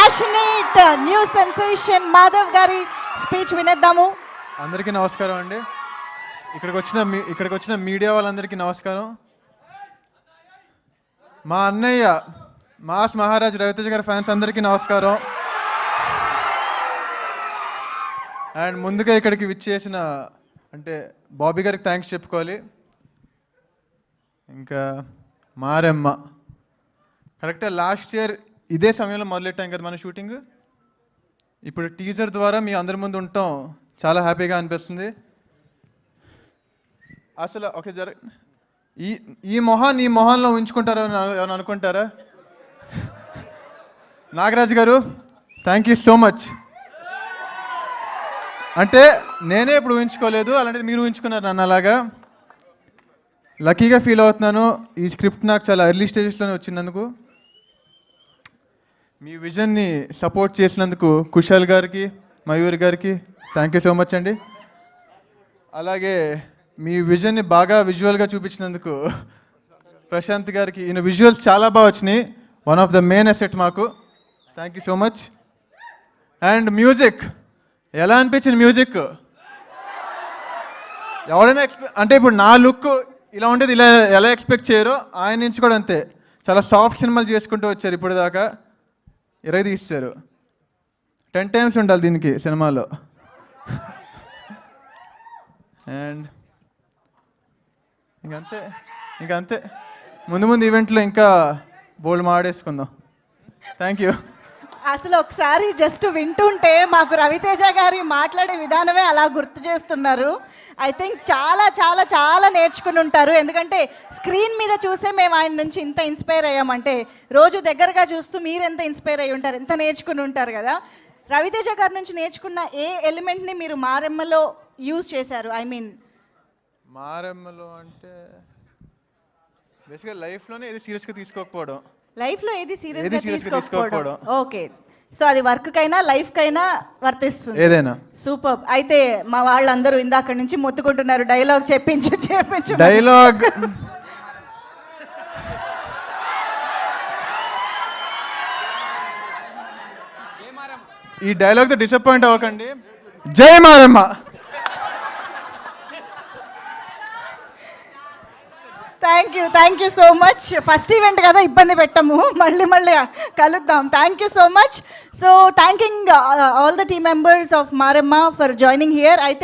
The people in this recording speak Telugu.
ప్యాషనేట్ న్యూ సెన్సేషన్ మాధవ్ గారి స్పీచ్ వినేద్దాము. అందరికీ నమస్కారం అండి. ఇక్కడికి వచ్చిన మీడియా వాళ్ళందరికీ నమస్కారం. మా అన్నయ్య మాస్ మహారాజ్ రవితేజ గారి ఫ్యాన్స్ అందరికీ నమస్కారం. అండ్ ముందుగా ఇక్కడికి విచ్చేసిన అంటే బాబీ గారికి థ్యాంక్స్ చెప్పుకోవాలి. ఇంకా మారెమ్మ కరెక్ట్గా లాస్ట్ ఇయర్ ఇదే సమయంలో మొదలెట్టాం కదా మన షూటింగ్. ఇప్పుడు టీజర్ ద్వారా మీ అందరి ముందు ఉండటం చాలా హ్యాపీగా అనిపిస్తుంది. అసలు ఒక ఈ మొహాన్ని ఈ మొహాల్లో ఉంచుకుంటారో అని అనుకుంటారా? నాగరాజు గారు థ్యాంక్ యూ సో మచ్. అంటే నేనే ఇప్పుడు ఊహించుకోలేదు, అలాంటిది మీరు ఊహించుకున్నారు నన్ను. అలాగా లక్కీగా ఫీల్ అవుతున్నాను. ఈ స్క్రిప్ట్ నాకు చాలా ఎర్లీ స్టేజెస్లోనే వచ్చినందుకు. మీ విజన్ని సపోర్ట్ చేసినందుకు కుశాల్ గారికి, మయూరి గారికి థ్యాంక్ యూ సో మచ్ అండి. అలాగే మీ విజన్ని బాగా విజువల్గా చూపించినందుకు ప్రశాంత్ గారికి, ఈయన విజువల్స్ చాలా బాగా వచ్చినాయి. One of the main asset మాకు. Thank you so much. And music ఎలా అనిపించింది? మ్యూజిక్ ఎవరైనా అంటే ఇప్పుడు నా లుక్ ఇలా ఉండేది, ఇలా ఎలా ఎక్స్పెక్ట్ చేయరో ఆయన నుంచి కూడా అంతే. చాలా సాఫ్ట్ సినిమాలు చేసుకుంటూ వచ్చారు ఇప్పుడు దాకా. 20 తీస్తారు. 10 టైమ్స్ ఉండాలి దీనికి సినిమాలో. అండ్ ఇంకంతే ముందు ఈవెంట్లో ఇంకా బోల్డ్ మాడేసుకుందాం. Thank you. అసలు ఒకసారి జస్ట్ వింటుంటే మాకు రవితేజ గారి మాట్లాడే విధానమే అలా గుర్తు చేస్తున్నారు. ఐ థింక్ చాలా చాలా చాలా నేర్చుకుని ఉంటారు. ఎందుకంటే స్క్రీన్ మీద చూసే మేము ఆయన నుంచి ఇంత ఇన్స్పైర్ అయ్యామంటే రోజు దగ్గరగా చూస్తూ మీరు ఎంత ఇన్స్పైర్ అయ్యి ఉంటారు, ఎంత నేర్చుకుని ఉంటారు కదా. రవితేజ గారి నుంచి నేర్చుకున్న ఏ ఎలిమెంట్ని మీరు మారెమ్మలో యూజ్ చేశారు? ఐ మీన్ మారెమ్మలో అంటే బేసిక్గా లైఫ్లోనే ఏది సీరియస్గా తీసుకోకపోవడం. లైఫ్లో ఏది సీరియస్గా తీసుకోకపోవడం. ఓకే, సో అది వర్క్కైనా లైఫ్కైనా వర్తిస్తుంది ఏదైనా. సూపర్. అయితే మా వాళ్ళందరూ ఇందాక నుంచి మొత్తుకుంటున్నారు డైలాగ్ చెప్పించు డైలాగ్. ఈ డైలాగ్తో డిసప్పాయింట్ అవ్వకండి. జై Maremma. Thank you so much. First event కదా, ఇబ్బంది పెట్టము, మళ్ళీ కలుద్దాం. Thank you so much. So thanking all the team members of Maremma for joining here. I think